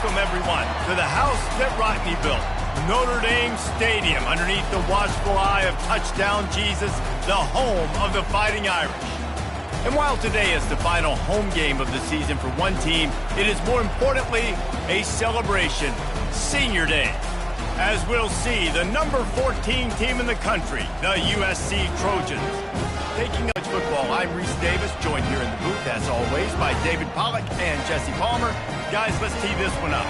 Welcome, everyone, to the house that Rodney built, Notre Dame Stadium, underneath the watchful eye of Touchdown Jesus, the home of the Fighting Irish. And while today is the final home game of the season for one team, it is more importantly a celebration, Senior Day. As we'll see, the number 14 team in the country, the USC Trojans. Taking college football, I'm Reese Davis, joined here in the booth, as always, by David Pollack and Jesse Palmer. Guys, let's tee this one up.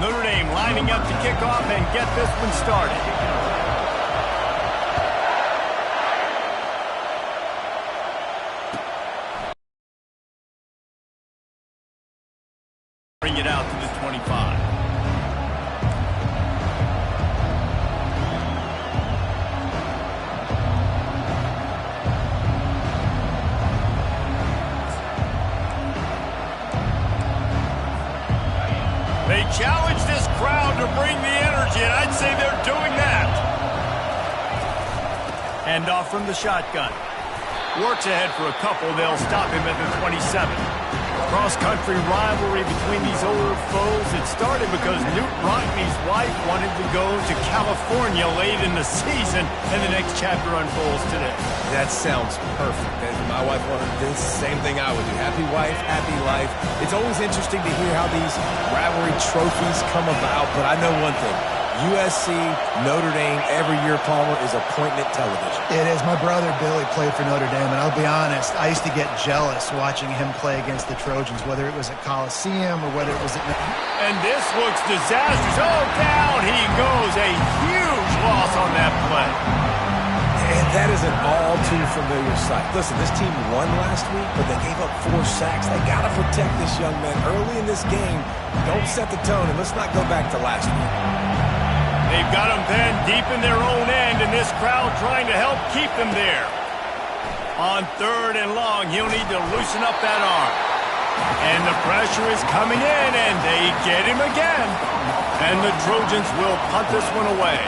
Notre Dame lining up to kick off and get this one started. Bring it out to the 25. They challenge this crowd to bring the energy, and I'd say they're doing that. Hand off from the shotgun. Works ahead for a couple. They'll stop him at the 27. Cross-country rivalry between these old foes. It started because Newt Rockne's wife wanted to go to California late in the season, and the next chapter unfolds today. That sounds perfect. My wife wanted this, same thing I would do. Happy wife, happy life. It's always interesting to hear how these rivalry trophies come about, but I know one thing. USC, Notre Dame, every year, Palmer, is appointment television. It is. My brother Billy played for Notre Dame, and I'll be honest, I used to get jealous watching him play against the Trojans, whether it was at Coliseum or whether it was at... And this looks disastrous. Oh, down he goes. A huge loss on that play. And that is an all too familiar sight. Listen, this team won last week, but they gave up 4 sacks. They got to protect this young man early in this game. Don't set the tone, and let's not go back to last week. They've got them pinned deep in their own end, and this crowd trying to help keep them there. On 3rd and long, he'll need to loosen up that arm. And the pressure is coming in, and they get him again. And the Trojans will punt this one away.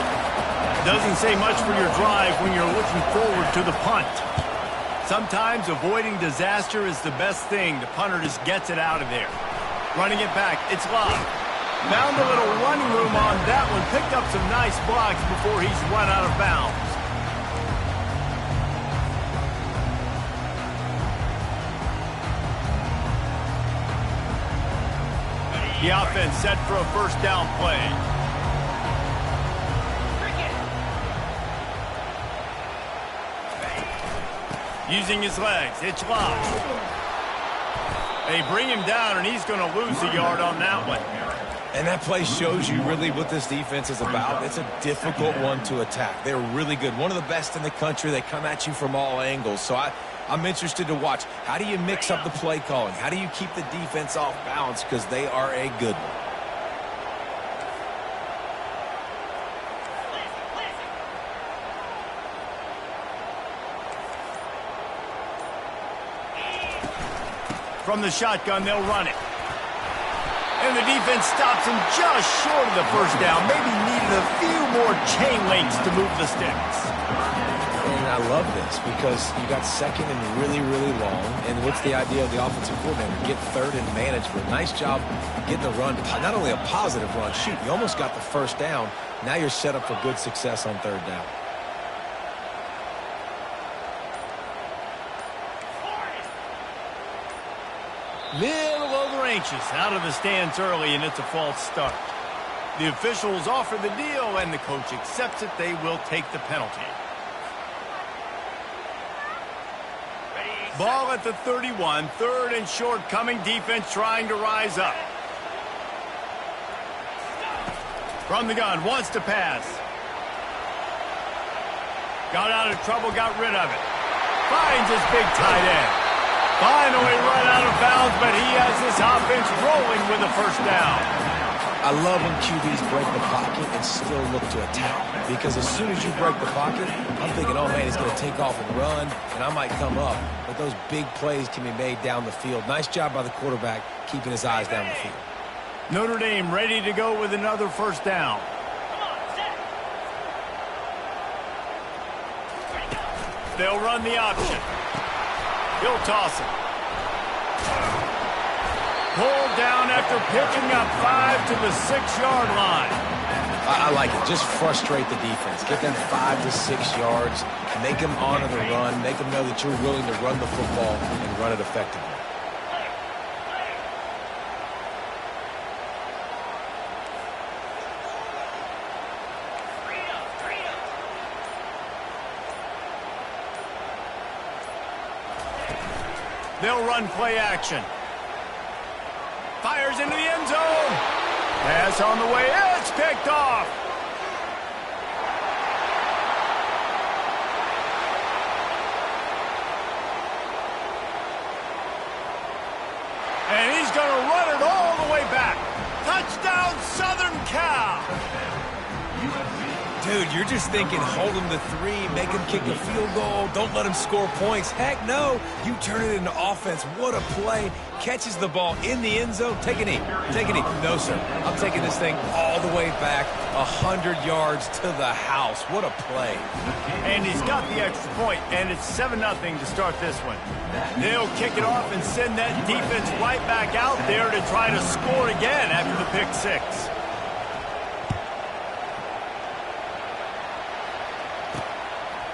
Doesn't say much for your drive when you're looking forward to the punt. Sometimes avoiding disaster is the best thing. The punter just gets it out of there. Running it back, it's locked. Found a little running room on that one. Picked up some nice blocks before he's run out of bounds. The offense set for a first down play. Using his legs, it's locked. They bring him down, and he's going to lose a yard on that one. And that play shows you really what this defense is about. It's a difficult one to attack. They're really good. One of the best in the country. They come at you from all angles. So I'm interested to watch. How do you mix up the play calling? How do you keep the defense off balance? Because they are a good one. From the shotgun, they'll run it. And the defense stops him just short of the first down. Maybe needed a few more chain links to move the sticks. And I love this because you got 2nd and really, really long. And what's the idea of the offensive coordinator? Get 3rd and manage. But nice job getting the run. Not only a positive run, shoot, you almost got the first down. Now you're set up for good success on 3rd down. Little over anxious, out of the stands early, and it's a false start. The officials offer the deal, and the coach accepts it. They will take the penalty. Ball at the 31, 3rd and short coming, defense trying to rise up. From the gun, wants to pass. Got out of trouble, got rid of it. Finds his big tight end. Finally run out of bounds, but he has this offense rolling with a first down. I love when QBs break the pocket and still look to attack. Because as soon as you break the pocket, I'm thinking, oh, man, he's going to take off and run, and I might come up. But those big plays can be made down the field. Nice job by the quarterback keeping his eyes down the field. Notre Dame ready to go with another first down. They'll run the option. He'll toss it. Pulled down after picking up 5 to the 6-yard line. I like it. Just frustrate the defense. Get them 5 to 6 yards. Make them honor the run. Make them know that you're willing to run the football and run it effectively. They'll run play action. Fires into the end zone. Pass on the way. It's picked off. And he's going to run it all the way back. Touchdown, Southern Cal. Dude, you're just thinking, hold him to 3, make him kick a field goal, don't let him score points. Heck no, you turn it into offense. What a play. Catches the ball in the end zone. Take a knee. Take a knee. No, sir. I'm taking this thing all the way back, 100 yards to the house. What a play. And he's got the extra point, and it's 7-0 to start this one. They'll kick it off and send that defense right back out there to try to score again after the pick 6.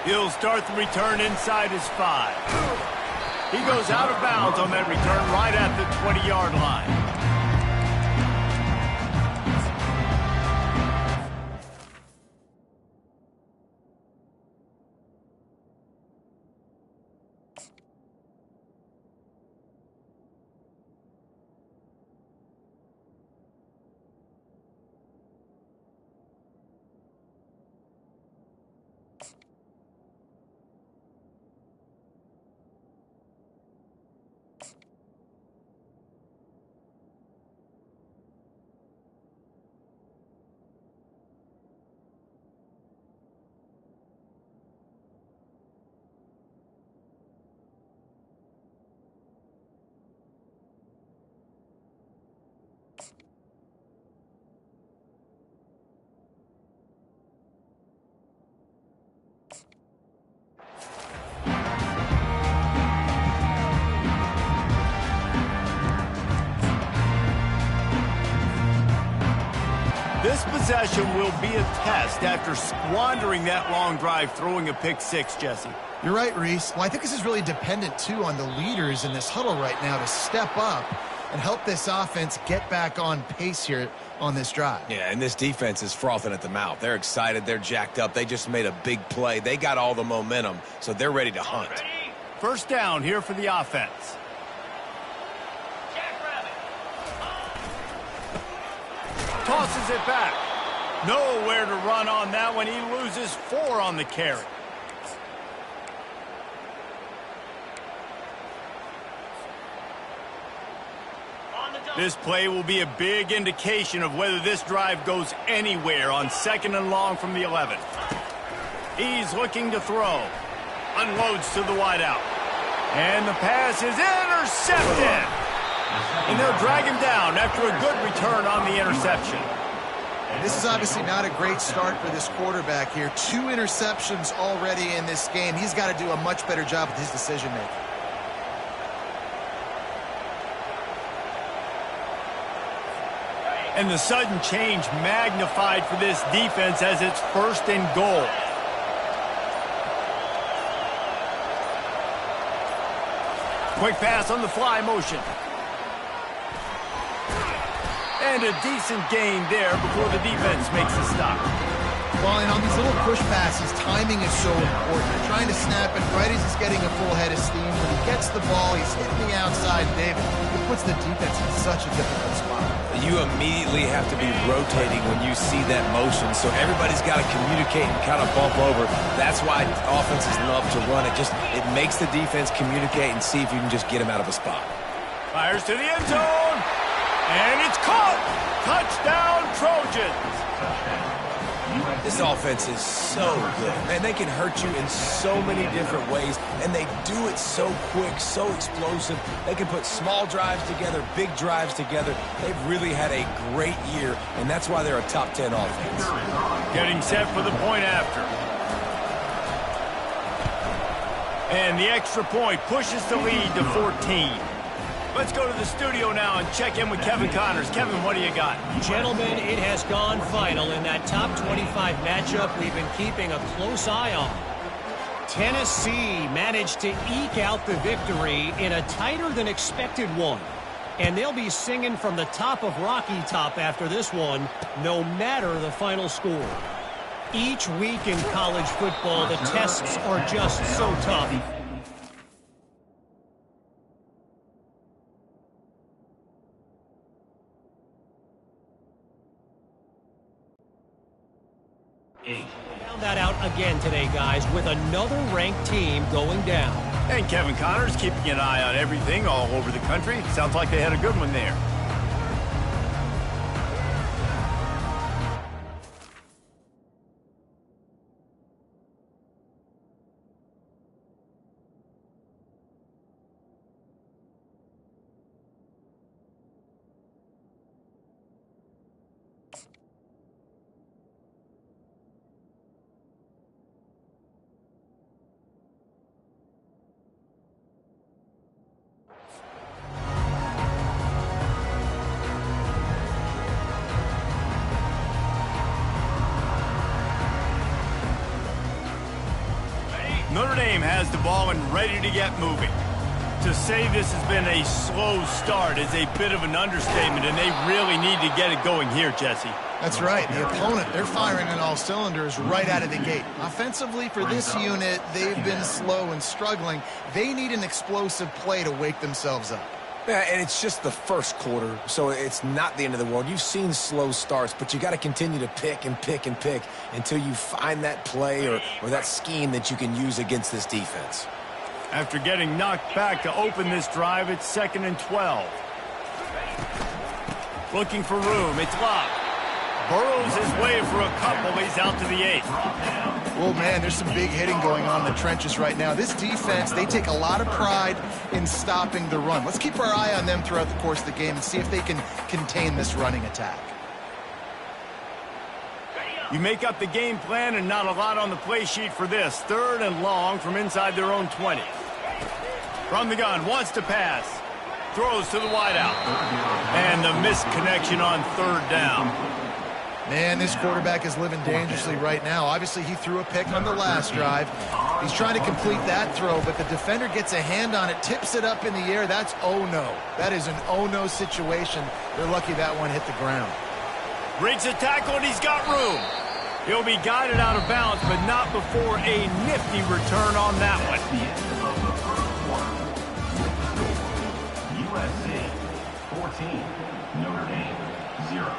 He'll start the return inside his 5. He goes out of bounds on that return right at the 20-yard line. This possession will be a test after squandering that long drive throwing a pick 6, Jesse. You're right, Reese. Well, I think this is really dependent, too, on the leaders in this huddle right now to step up and help this offense get back on pace here on this drive. Yeah, and this defense is frothing at the mouth. They're excited. They're jacked up. They just made a big play. They got all the momentum, so they're ready to hunt. First down here for the offense. Tosses it back. Nowhere to run on that one. He loses 4 on the carry. This play will be a big indication of whether this drive goes anywhere on 2nd and long from the 11. He's looking to throw. Unloads to the wideout. And the pass is intercepted. And they'll drag him down after a good return on the interception. This is obviously not a great start for this quarterback here. 2 interceptions already in this game. He's got to do a much better job with his decision-making. And the sudden change magnified for this defense as it's 1st and goal. Quick pass on the fly motion. And a decent gain there before the defense makes a stop. Well, and on these little push passes, timing is so important. You're trying to snap it right as he's getting a full head of steam. When he gets the ball, he's hitting the outside, David. It puts the defense in such a difficult spot. You immediately have to be rotating when you see that motion, so everybody's got to communicate and kind of bump over. That's why offenses love to run it. It makes the defense communicate and see if you can just get him out of a spot. Fires to the end zone. And it's caught! Touchdown, Trojans! This offense is so good. Man, they can hurt you in so many different ways, and they do it so quick, so explosive. They can put small drives together, big drives together. They've really had a great year, and that's why they're a top 10 offense. Getting set for the point after. And the extra point pushes the lead to 14. Let's go to the studio now and check in with Kevin Connors. Kevin, what do you got? Gentlemen, it has gone final in that top 25 matchup we've been keeping a close eye on. Tennessee managed to eke out the victory in a tighter than expected one. And they'll be singing from the top of Rocky Top after this one, no matter the final score. Each week in college football, the tests are just so tough. Found that out again today, guys, with another ranked team going down. And Kevin Connors keeping an eye on everything all over the country. Sounds like they had a good one there. Notre Dame has the ball and ready to get moving. To say this has been a slow start is a bit of an understatement, and they really need to get it going here, Jesse. That's right. The opponent, they're firing on all cylinders right out of the gate. Offensively, for this unit, they've been slow and struggling. They need an explosive play to wake themselves up. Yeah, and it's just the first quarter, so it's not the end of the world. You've seen slow starts, but you got to continue to pick and pick and pick until you find that play or that scheme that you can use against this defense. After getting knocked back to open this drive, it's 2nd and 12. Looking for room. It's locked. Burrows his way for a couple. He's out to the 8. Well, man, there's some big hitting going on in the trenches right now. This defense, they take a lot of pride in stopping the run. Let's keep our eye on them throughout the course of the game and see if they can contain this running attack. You make up the game plan and not a lot on the play sheet for this. 3rd and long from inside their own 20. From the gun, wants to pass. Throws to the wideout. And the missed connection on 3rd down. Man, this quarterback is living dangerously right now. Obviously, he threw a pick on the last drive. He's trying to complete that throw, but the defender gets a hand on it, tips it up in the air. That's oh-no. That is an oh-no situation. They're lucky that one hit the ground. Breaks a tackle, and he's got room. He'll be guided out of bounds, but not before a nifty return on that one. USC 14, Notre Dame 0.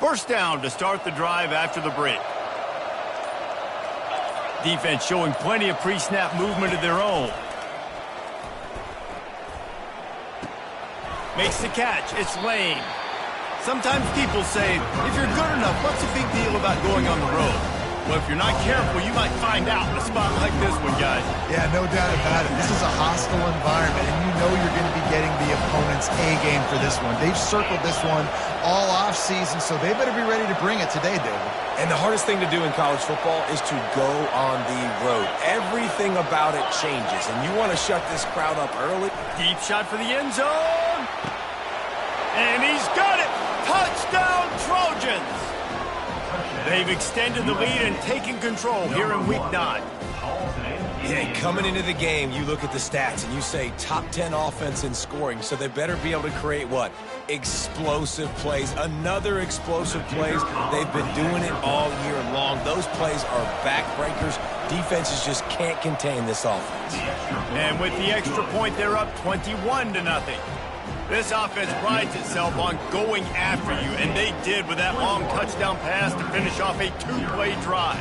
First down to start the drive after the break. Defense showing plenty of pre-snap movement of their own. Makes the catch. It's Lane. Sometimes people say, if you're good enough, what's the big deal about going on the road? Well, if you're not careful, you might find out in a spot like this one, guys. Yeah, no doubt about it. This is a hostile environment, and you know you're going to be getting the opponent's A-game for this one. They've circled this one all offseason, so they better be ready to bring it today, David. And the hardest thing to do in college football is to go on the road. Everything about it changes, and you want to shut this crowd up early. Deep shot for the end zone. And he's got it. Touchdown, Trojans. They've extended the lead and taken control here in Week 9. Yeah, coming into the game, you look at the stats and you say top 10 offense in scoring, so they better be able to create what? Explosive plays. Another explosive plays. They've been doing it all year long. Those plays are backbreakers. Defenses just can't contain this offense. And with the extra point, they're up 21-0. This offense prides itself on going after you, and they did with that long touchdown pass to finish off a two-play drive.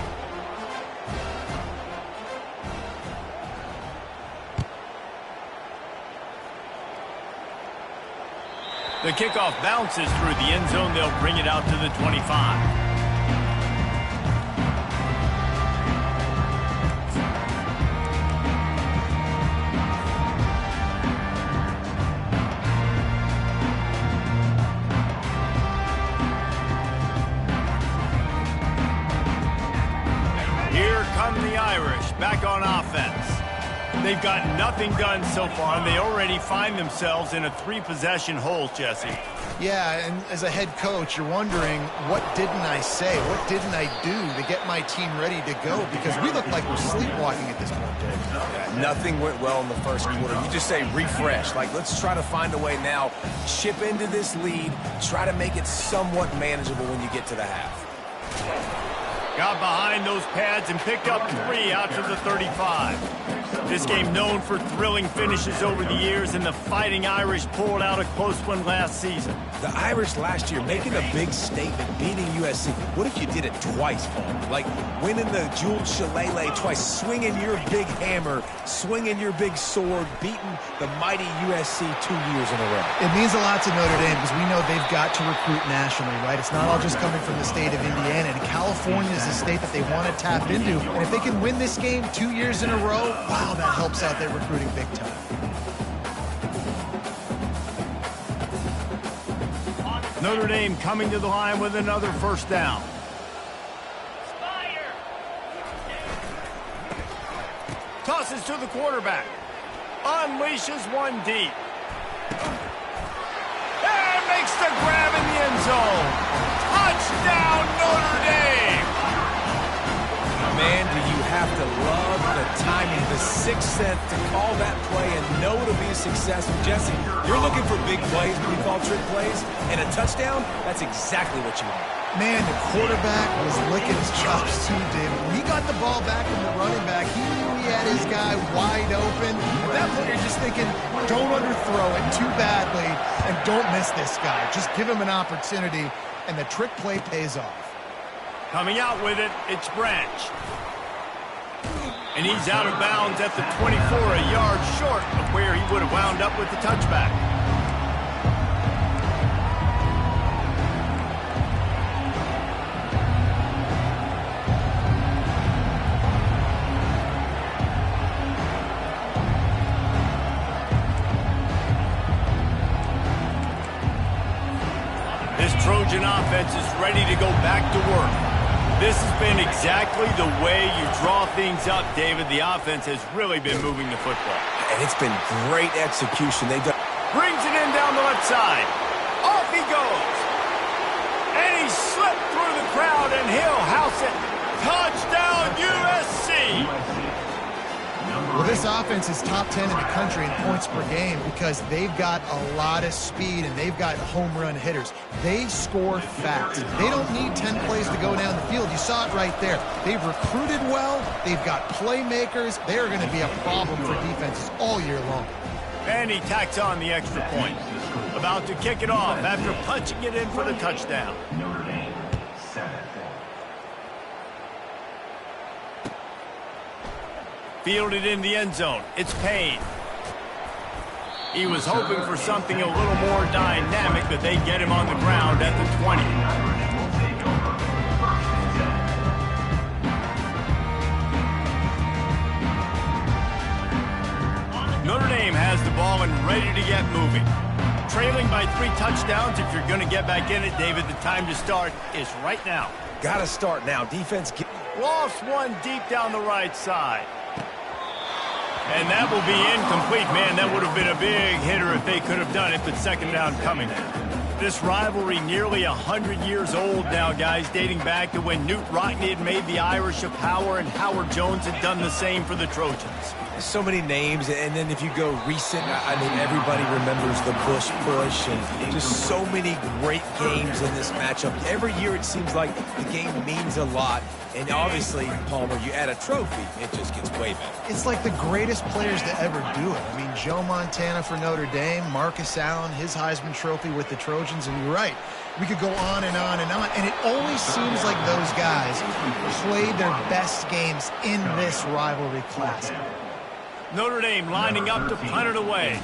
The kickoff bounces through the end zone. They'll bring it out to the 25. Back on offense. They've got nothing done so far, and they already find themselves in a three-possession hole, Jesse. Yeah, and as a head coach, you're wondering, what didn't I say? What didn't I do to get my team ready to go? Because we look like we're sleepwalking at this point, Dave. Yeah, nothing went well in the first quarter. You just say refresh. Like, let's try to find a way now. Chip into this lead. Try to make it somewhat manageable when you get to the half. Got behind those pads and picked up 3 out to the 35. This game known for thrilling finishes over the years, and the Fighting Irish pulled out a close one last season. The Irish last year making a big statement, beating USC. What if you did it twice, Paul? Like winning the Jewel Shillelagh twice, swinging your big hammer, swinging your big sword, beating the mighty USC 2 years in a row. It means a lot to Notre Dame because we know they've got to recruit nationally, right? It's not all just coming from the state of Indiana. And California is a state that they want to tap into. And if they can win this game 2 years in a row, wow, that helps out their recruiting big time. Notre Dame coming to the line with another first down. Tosses to the quarterback. Unleashes one deep. And makes the grab in the end zone. Touchdown, Notre Dame! Man, do you have to love the timing, the sixth sense to call that play and know it'll be a success. Jesse, you're looking for big plays when you call trick plays, and a touchdown, that's exactly what you want. Man, the quarterback was licking his chops too, David. When he got the ball back from the running back, he knew he had his guy wide open. At that point, you're just thinking, don't underthrow it too badly, and don't miss this guy. Just give him an opportunity, and the trick play pays off. Coming out with it, it's Branch. And he's out of bounds at the 24, a yard short of where he would have wound up with the touchback. This Trojan offense is ready to go back to work. This has been exactly the way you draw things up, David. The offense has really been moving the football. And it's been great execution. They've done. Brings it in down the left side. Off he goes. And he slipped through the crowd, and he'll house it. Touchdown, USC! Well, this offense is top 10 in the country in points per game because they've got a lot of speed and they've got home run hitters. They score fast. They don't need 10 plays to go down the field. You saw it right there. They've recruited well. They've got playmakers. They're going to be a problem for defenses all year long. And he tacks on the extra point. About to kick it off after punching it in for the touchdown. Fielded in the end zone. It's Payne. He was hoping for something a little more dynamic, but they get him on the ground at the 20. Notre Dame has the ball and ready to get moving. Trailing by 3 touchdowns. If you're going to get back in it, David, the time to start is right now. Got to start now. Defense. Lost one deep down the right side. And that will be incomplete. Man, that would have been a big hitter if they could have done it, but second down coming. This rivalry nearly 100 years old now, guys, dating back to when Knute Rockne had made the Irish a power and Howard Jones had done the same for the Trojans. So many names, and then if you go recent, I mean, everybody remembers the Bush push, and just so many great games in this matchup. Every year it seems like the game means a lot, and obviously, Palmer, you add a trophy, it just gets way better. It's like the greatest players to ever do it. I mean, Joe Montana for Notre Dame, Marcus Allen, his Heisman Trophy with the Trojans, and you're right. We could go on and on and on, and it always seems like those guys played their best games in this rivalry classic. Notre Dame lining up to punt it away.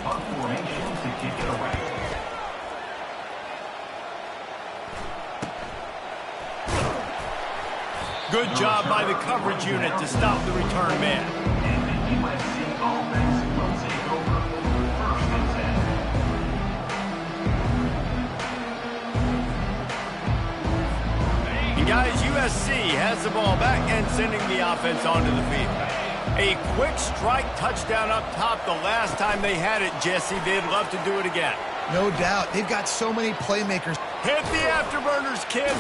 Good job by the coverage unit to stop the return man. USC offense will take over 1st and 10. And guys, USC has the ball back and sending the offense onto the field. A quick strike touchdown up top the last time they had it, Jesse. They'd love to do it again. No doubt. They've got so many playmakers. Hit the afterburners, kid.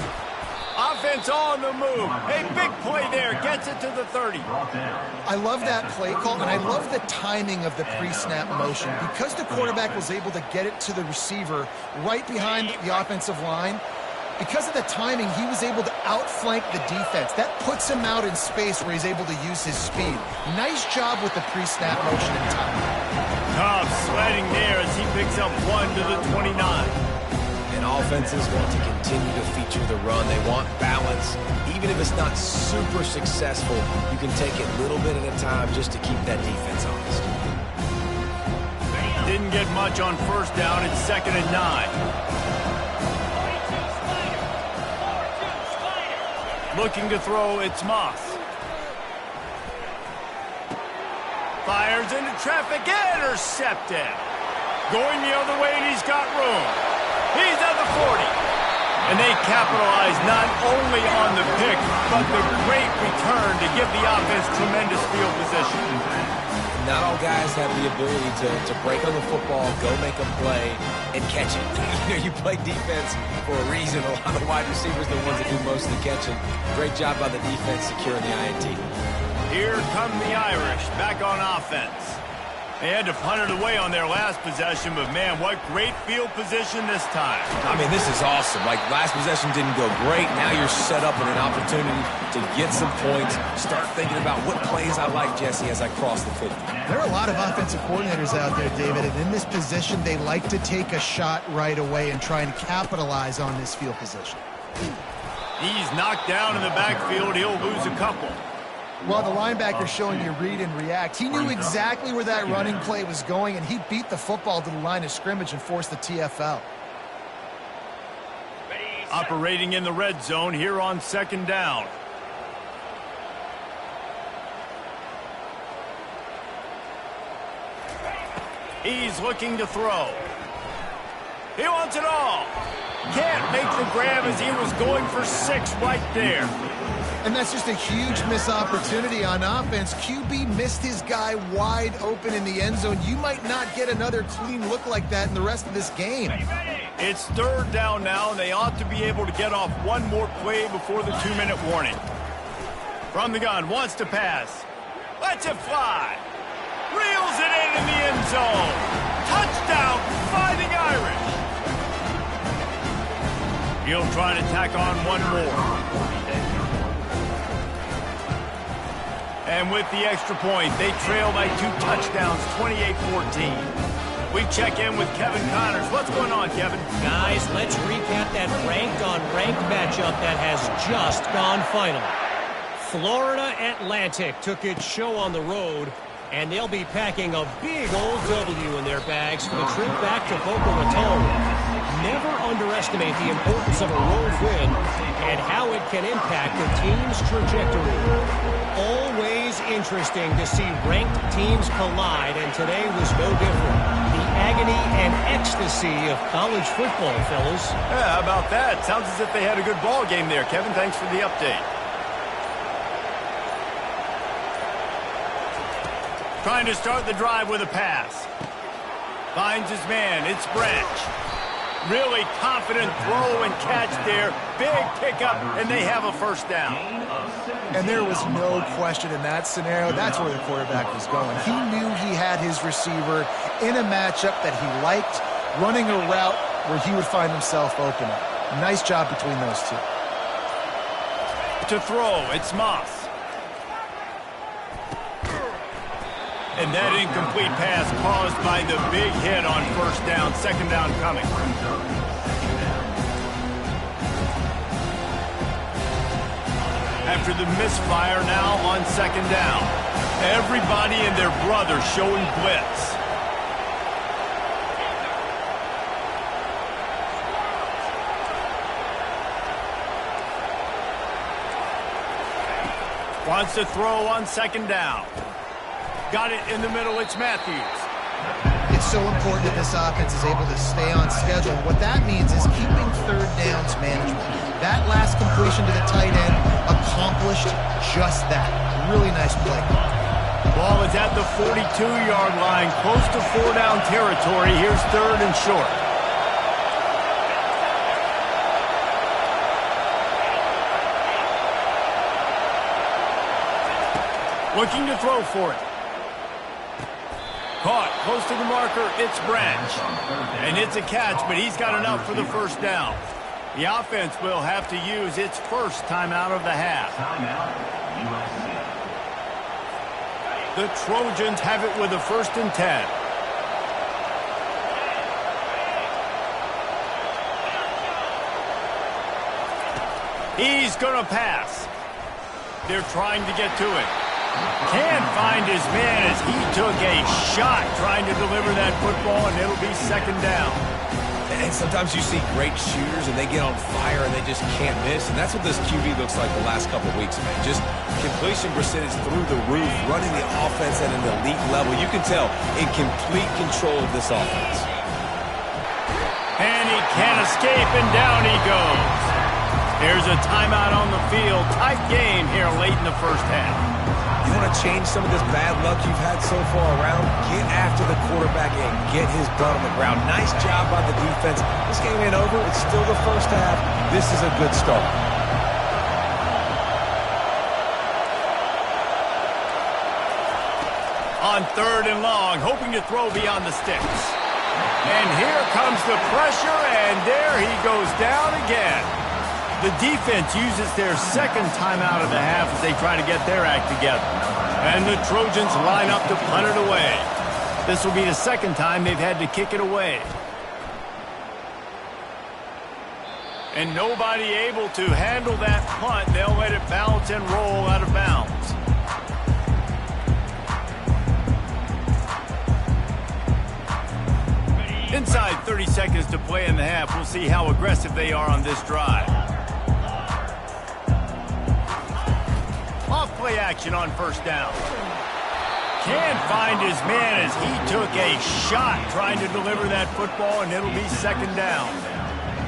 Offense on the move. A big play there. Gets it to the 30. I love that play call, and I love the timing of the pre-snap motion. Because the quarterback was able to get it to the receiver right behind the offensive line, because of the timing, he was able to outflank the defense. That puts him out in space where he's able to use his speed. Nice job with the pre-snap motion and timing. Tough sledding there as he picks up 1 to the 29. And offenses want to continue to feature the run. They want balance. Even if it's not super successful, you can take it little bit at a time just to keep that defense honest. Didn't get much on first down. It's 2nd and 9. Looking to throw, it's Moss. Fires into traffic, intercepted. Going the other way, and he's got room. He's at the 40. And they capitalize not only on the pick, but the great return to give the offense tremendous field position. Not all guys have the ability to break on the football, go make a play, and catch it. You know, you play defense for a reason. A lot of wide receivers are the ones that do most of the catching. Great job by the defense securing the INT. Here come the Irish back on offense. They had to punt it away on their last possession, but man, what great field position this time. I mean, this is awesome. Like, last possession didn't go great. Now you're set up with an opportunity to get some points. Start thinking about what plays I like, Jesse, as I cross the 50. There are a lot of offensive coordinators out there, David, and in this position, they like to take a shot right away and try and capitalize on this field position. He's knocked down in the backfield. He'll lose a couple. Well, the linebacker's showing you read and react. He knew exactly where that running play was going, and he beat the football to the line of scrimmage and forced the TFL. Operating in the red zone here on 2nd down. He's looking to throw. He wants it all. Can't make the grab as he was going for 6 right there. And that's just a huge missed opportunity on offense. QB missed his guy wide open in the end zone. You might not get another clean look like that in the rest of this game. It's 3rd down now, and they ought to be able to get off one more play before the 2-minute warning. From the gun, wants to pass. Lets it fly. Reels it in the end zone. Touchdown, Fighting Irish. He'll try to tack on one more. And with the extra point, they trail by 2 touchdowns, 28-14. We check in with Kevin Connors. What's going on, Kevin? Guys, let's recap that ranked-on-ranked matchup that has just gone final. Florida Atlantic took its show on the road, and they'll be packing a big old W in their bags for the trip back to Boca Raton. Never underestimate the importance of a road win and how it can impact the team's trajectory. Always interesting to see ranked teams collide, and today was no different. The agony and ecstasy of college football, fellas. Yeah, how about that? Sounds as if they had a good ball game there. Kevin, thanks for the update. Trying to start the drive with a pass. Finds his man. It's Branch. Really confident throw and catch there. Big pickup, and they have a first down. And there was no question in that scenario. That's where the quarterback was going. He knew he had his receiver in a matchup that he liked, running a route where he would find himself open up. Nice job between those two. To throw, it's Moss. And that incomplete pass caused by the big hit on first down. Second down coming. After the misfire, now on second down. Everybody and their brother showing blitz. Wants to throw on second down. Got it in the middle. It's Matthews. It's so important that this offense is able to stay on schedule. What that means is keeping third downs manageable. That last completion to the tight end accomplished just that. Really nice play. Ball is at the 42-yard line, close to four-down territory. Here's third and short. Looking to throw for it. Caught close to the marker. It's Branch. And it's a catch, but he's got enough for the first down. The offense will have to use its first timeout of the half. Timeout, USC. The Trojans have it with a 1st and 10. He's going to pass. They're trying to get to it. Can't find his man as he took a shot trying to deliver that football, and it'll be second down. And sometimes you see great shooters, and they get on fire, and they just can't miss. And that's what this QB looks like the last couple of weeks, man. Just completion percentage through the roof, running the offense at an elite level. You can tell in complete control of this offense. And he can't escape, and down he goes. There's a timeout on the field. Tight game here late in the first half. You want to change some of this bad luck you've had so far around? Get after the quarterback and get his butt on the ground. Nice job by the defense. This game ain't over. It's still the first half. This is a good start. On third and long, hoping to throw beyond the sticks. And here comes the pressure, and there he goes down again. The defense uses their second timeout of the half as they try to get their act together. And the Trojans line up to punt it away. This will be the second time they've had to kick it away. And nobody able to handle that punt. They'll let it bounce and roll out of bounds. Inside 30 seconds to play in the half. We'll see how aggressive they are on this drive. Off-play action on first down. Can't find his man as he took a shot trying to deliver that football, and it'll be second down.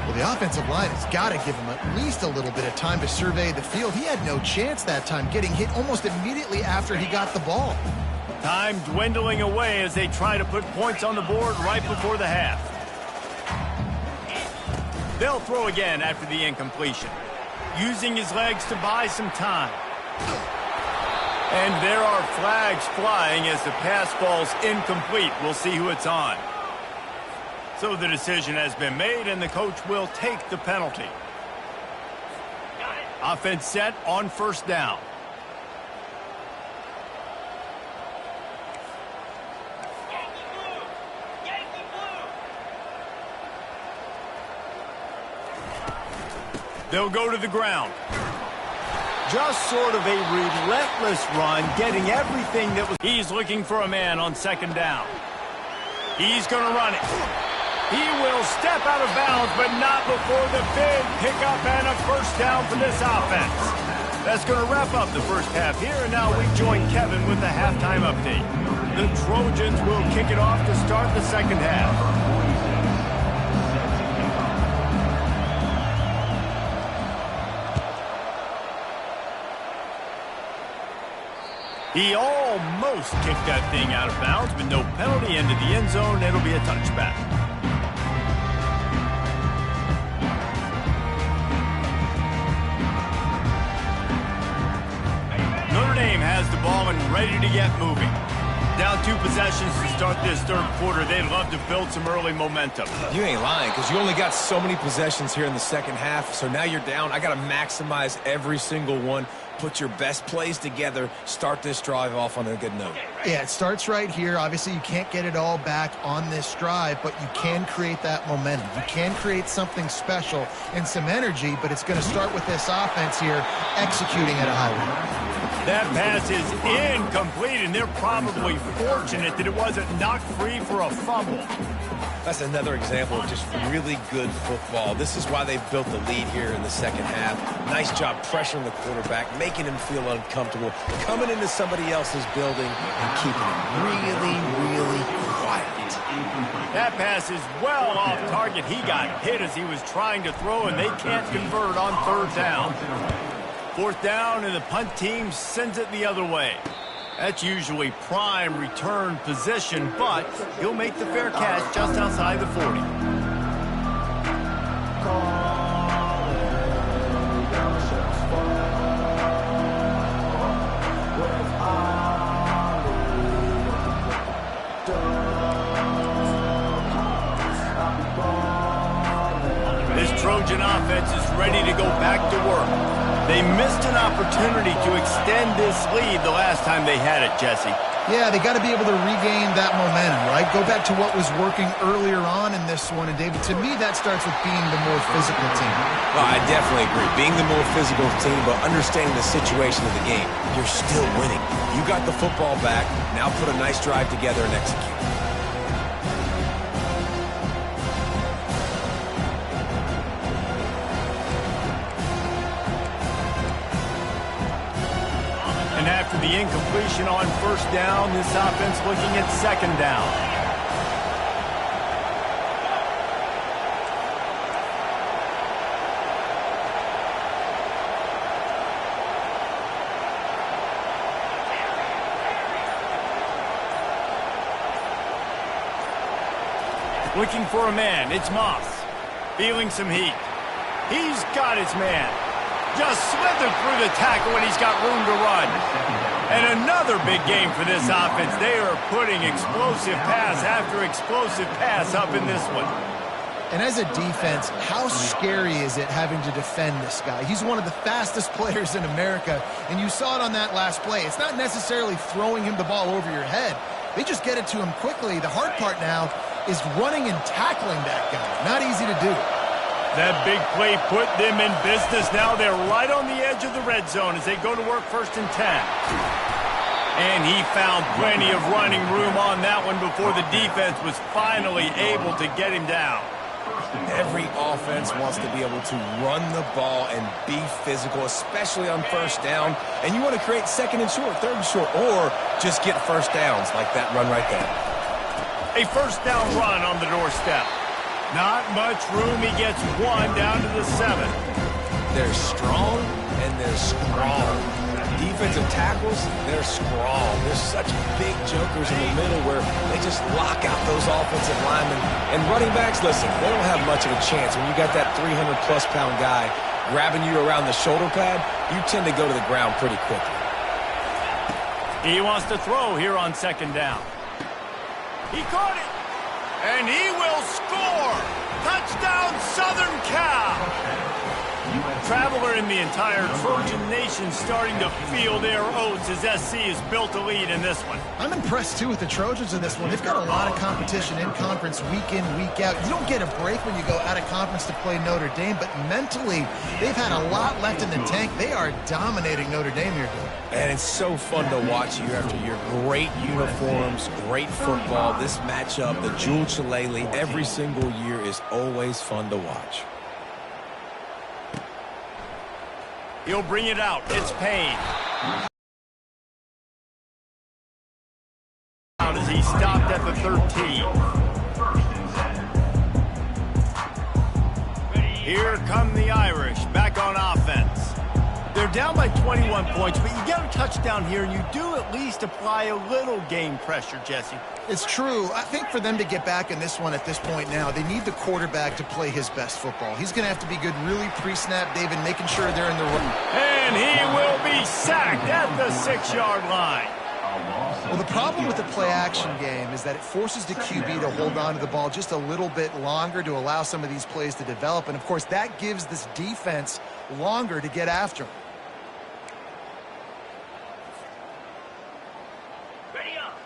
Well, the offensive line has got to give him at least a little bit of time to survey the field. He had no chance that time, getting hit almost immediately after he got the ball. Time dwindling away as they try to put points on the board right before the half. They'll throw again after the incompletion, using his legs to buy some time. And there are flags flying as the pass ball's incomplete. We'll see who it's on. So the decision has been made, and the coach will take the penalty. Offense set on first down. They'll go to the ground. Just sort of a relentless run, getting everything that was... He's looking for a man on second down. He's going to run it. He will step out of bounds, but not before the big pickup and a first down for this offense. That's going to wrap up the first half here, and now we join Kevin with the halftime update. The Trojans will kick it off to start the second half. He almost kicked that thing out of bounds, but no penalty into the end zone. It'll be a touchback. Notre Dame has the ball and ready to get moving. Down 2 possessions to start this third quarter. They'd love to build some early momentum. You ain't lying, because you only got so many possessions here in the second half, so now you're down. I got to maximize every single one. Put your best plays together. Start this drive off on a good note. Yeah, it starts right here. Obviously, you can't get it all back on this drive, but you can create that momentum. You can create something special and some energy, but it's going to start with this offense here executing at a high rate. That pass is incomplete, and they're probably fortunate that it wasn't knocked free for a fumble. That's another example of just really good football. This is why they built the lead here in the second half. Nice job pressuring the quarterback, making him feel uncomfortable, coming into somebody else's building and keeping it really, really quiet. That pass is well off target. He got hit as he was trying to throw, and they can't convert on third down. Fourth down, and the punt team sends it the other way. That's usually prime return position, but he'll make the fair catch just outside the 40. This Trojan offense is ready to go back to work. They missed an opportunity to extend this lead the last time they had it, Jesse. Yeah, they got to be able to regain that momentum, right? Go back to what was working earlier on in this one. And, David, to me, that starts with being the more physical team. Well, I definitely agree. Being the more physical team, but understanding the situation of the game. You're still winning. You got the football back. Now put a nice drive together and execute. After the incompletion on first down, this offense looking at second down. Looking for a man, it's Moss. Feeling some heat. He's got his man. Just slithered through the tackle when he's got room to run. And another big game for this offense. They are putting explosive pass after explosive pass up in this one. And as a defense, how scary is it having to defend this guy? He's one of the fastest players in America, and you saw it on that last play. It's not necessarily throwing him the ball over your head. They just get it to him quickly. The hard part now is running and tackling that guy. Not easy to do. That big play put them in business. Now they're right on the edge of the red zone as they go to work first and 10. And he found plenty of running room on that one before the defense was finally able to get him down. Every offense wants to be able to run the ball and be physical, especially on first down. And you want to create second and short, third and short, or just get first downs like that run right there. A first down run on the doorstep. Not much room. He gets one down to the 7. They're strong and they're strong. Defensive tackles, they're strong. There's such big jokers in the middle where they just lock out those offensive linemen. And running backs, listen, they don't have much of a chance. When you got that 300-plus pound guy grabbing you around the shoulder pad, you tend to go to the ground pretty quickly. He wants to throw here on second down. He caught it. And he will score! Touchdown, Southern Cal! traveler in the entire Trojan Nation starting to feel their oats as SC has built a lead in this one. I'm impressed, too, with the Trojans in this one. They've got a lot of competition in conference week in, week out. You don't get a break when you go out of conference to play Notre Dame, but mentally, they've had a lot left in the tank. They are dominating Notre Dame here, dude. And it's so fun to watch year after year. Great uniforms, great football. This matchup, the Jewel Shillelagh, every single year is always fun to watch. He'll bring it out. It's Payne. As he stopped at the 13. Here come the Irish back on offense. They're down by 21 points, but you get a touchdown here, and you do at least apply a little game pressure, Jesse. It's true. I think for them to get back in this one at this point now, they need the quarterback to play his best football. He's going to have to be good really pre-snap, David, making sure they're in the run. And he will be sacked at the 6-yard line. Well, the problem with the play-action game is that it forces the QB to hold on to the ball just a little bit longer to allow some of these plays to develop. And, of course, that gives this defense longer to get after him.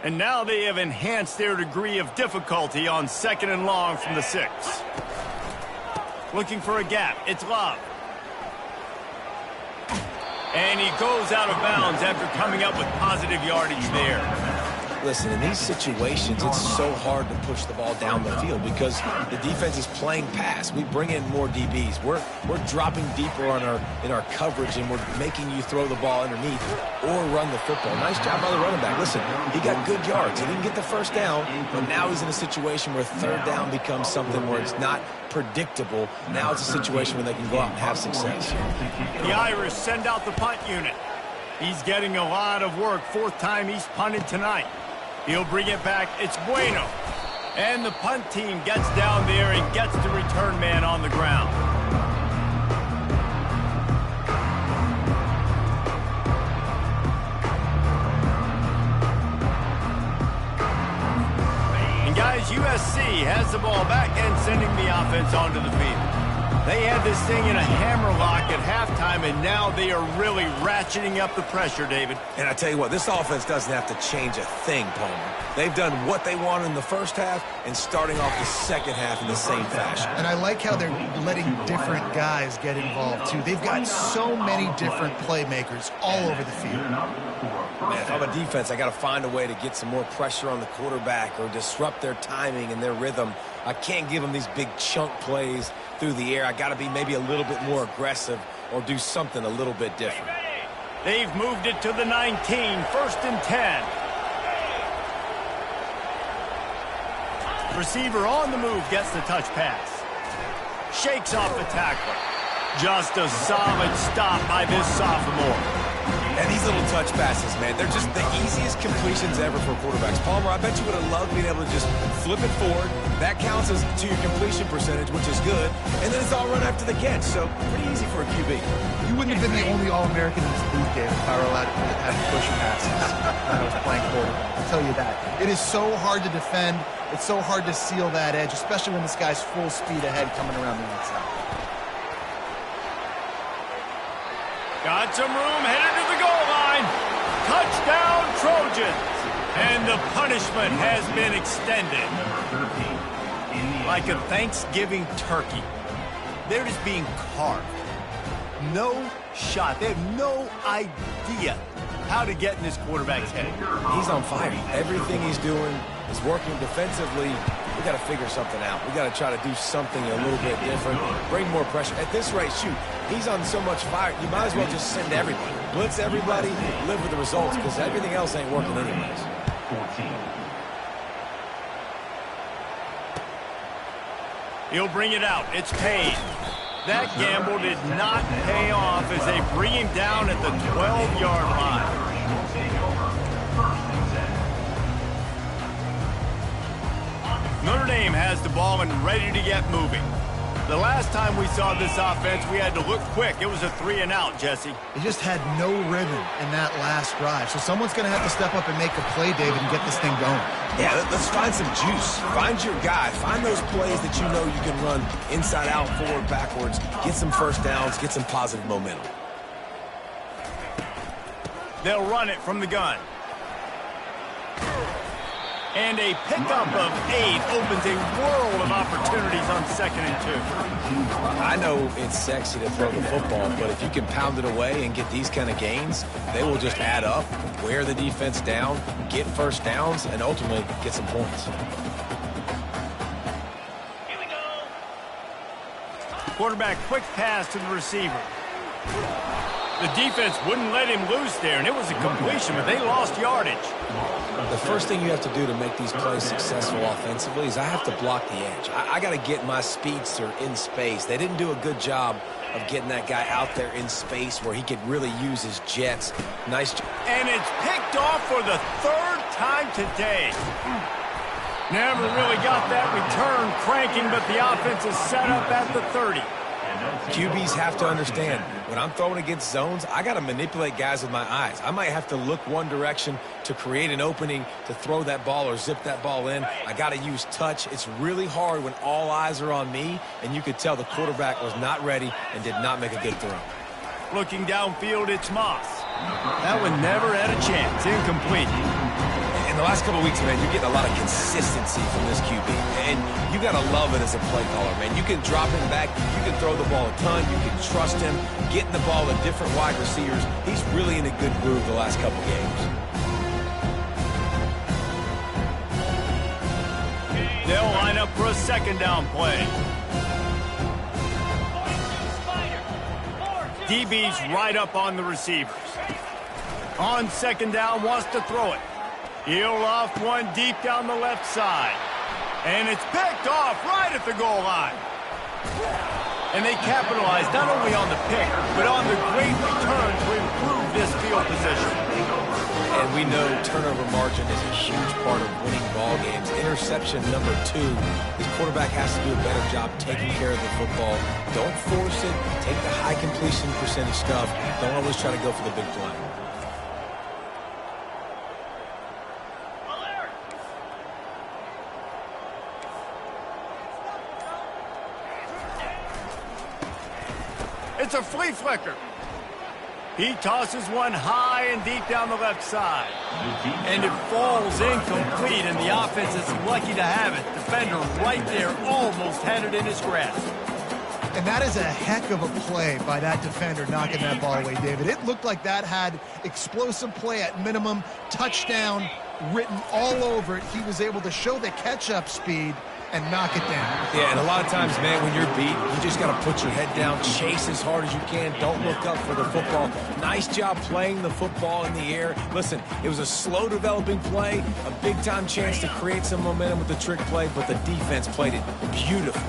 And now they have enhanced their degree of difficulty on 2nd and long from the 6. Looking for a gap. It's Love. And he goes out of bounds after coming up with positive yardage there. Listen, in these situations, it's so hard to push the ball down the field because the defense is playing pass. We bring in more DBs. We're dropping deeper in our coverage, and we're making you throw the ball underneath or run the football. Nice job by the running back. Listen, he got good yards. He didn't get the first down, but now he's in a situation where 3rd down becomes something where it's not predictable. Now it's a situation where they can go out and have success. The Irish send out the punt unit. He's getting a lot of work. 4th time he's punted tonight. He'll bring it back. It's Bueno. And the punt team gets down there and gets the return man on the ground. And guys, USC has the ball back and sending the offense onto the field. They had this thing in a hammerlock at halftime, and now they are really ratcheting up the pressure, David. And I tell you what, this offense doesn't have to change a thing, Palmer. They've done what they wanted in the first half and starting off the second half in the same fashion. And I like how they're letting different guys get involved, too. They've got so many different playmakers all over the field. Man, if I'm a defense, I got to find a way to get some more pressure on the quarterback or disrupt their timing and their rhythm. I can't give them these big chunk plays through the air. I got to be maybe a little bit more aggressive or do something a little bit different. They've moved it to the 19, 1st and 10. Receiver on the move gets the touch pass. Shakes off the tackler. Just a solid stop by this sophomore. And these little touch passes, man, they're just the easiest completions ever for quarterbacks. Palmer, I bet you would have loved being able to just flip it forward. That counts as to your completion percentage, which is good. And then it's all run after the catch, so pretty easy for a QB. You wouldn't have been the only All-American in this boot game if I were allowed to have push passes when I was playing quarterback. I'll tell you that. It is so hard to defend. It's so hard to seal that edge, especially when this guy's full speed ahead coming around the outside. Got some room, headed to the goal line. Touchdown, Trojans. And the punishment has been extended. Like a Thanksgiving turkey. They're just being carved. No shot. They have no idea how to get in this quarterback's head. He's on fire. Everything he's doing is working defensively. We got to figure something out. We got to try to do something a little bit different. Bring more pressure. At this rate, shoot, he's on so much fire. You might as well just send everybody. Blitz everybody, live with the results, because everything else ain't working anyways. 14. He'll bring it out. It's Payne. That gamble did not pay off as they bring him down at the 12-yard line. Notre Dame has the ball and ready to get moving. The last time we saw this offense, we had to look quick. It was a 3-and-out, Jesse. They just had no rhythm in that last drive. So someone's going to have to step up and make a play, David, and get this thing going. Yeah, let's find some juice. Find your guy. Find those plays that you know you can run inside out, forward, backwards. Get some first downs. Get some positive momentum. They'll run it from the gun. And a pickup of 8 opens a world of opportunities on 2nd and 2. I know it's sexy to throw the football, but if you can pound it away and get these kind of gains, they will just add up, wear the defense down, get first downs, and ultimately get some points. Here we go. Quarterback quick pass to the receiver. The defense wouldn't let him loose there, and it was a completion, but they lost yardage. The first thing you have to do to make these plays successful offensively is I have to block the edge. I got to get my speedster in space. They didn't do a good job of getting that guy out there in space where he could really use his jets. Nice job. And it's picked off for the 3rd time today. Never really got that return cranking, but the offense is set up at the 30. QBs have to understand, when I'm throwing against zones, I got to manipulate guys with my eyes. I might have to look one direction to create an opening to throw that ball or zip that ball in. I got to use touch. It's really hard when all eyes are on me, and you could tell the quarterback was not ready and did not make a good throw. Looking downfield, it's Moss. That one never had a chance. Incomplete. In the last couple of weeks, man, you're getting a lot of consistency from this QB. And you got to love it as a play caller, man. You can drop him back. You can throw the ball a ton. You can trust him. Getting the ball to different wide receivers. He's really in a good groove the last couple games. They'll line up for a 2nd down play. DB's right up on the receivers. On 2nd down, wants to throw it. He'll loft one deep down the left side. And it's picked off right at the goal line. And they capitalize not only on the pick, but on the great return to improve this field position. And we know turnover margin is a huge part of winning ball games. Interception number 2. This quarterback has to do a better job taking care of the football. Don't force it. Take the high completion percentage stuff. Don't always try to go for the big play. It's a flea flicker. He tosses one high and deep down the left side. And it falls incomplete, and the offense is lucky to have it. Defender right there almost had it in his grasp. And that is a heck of a play by that defender knocking that ball away, David. It looked like that had explosive play at minimum, touchdown written all over it. He was able to show the catch-up speed and knock it down. Yeah, and a lot of times, man, when you're beat, you just got to put your head down, chase as hard as you can, don't look up for the football. Nice job playing the football in the air. Listen, it was a slow developing play, a big-time chance to create some momentum with the trick play, but the defense played it beautiful.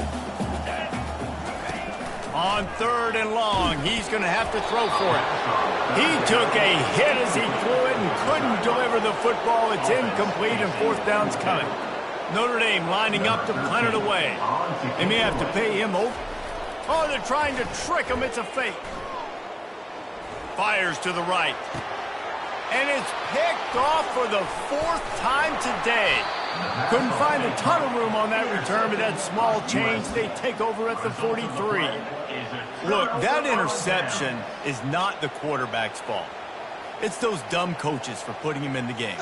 On 3rd and long, he's going to have to throw for it. He took a hit as he threw it and couldn't deliver the football. It's incomplete, and 4th down's coming. Notre Dame lining up to punt it away. They may have to pay him over. Oh, they're trying to trick him. It's a fake. Fires to the right. And it's picked off for the 4th time today. Couldn't find a ton of room on that return, but that small change, they take over at the 43. Look, that interception is not the quarterback's fault. It's those dumb coaches for putting him in the game.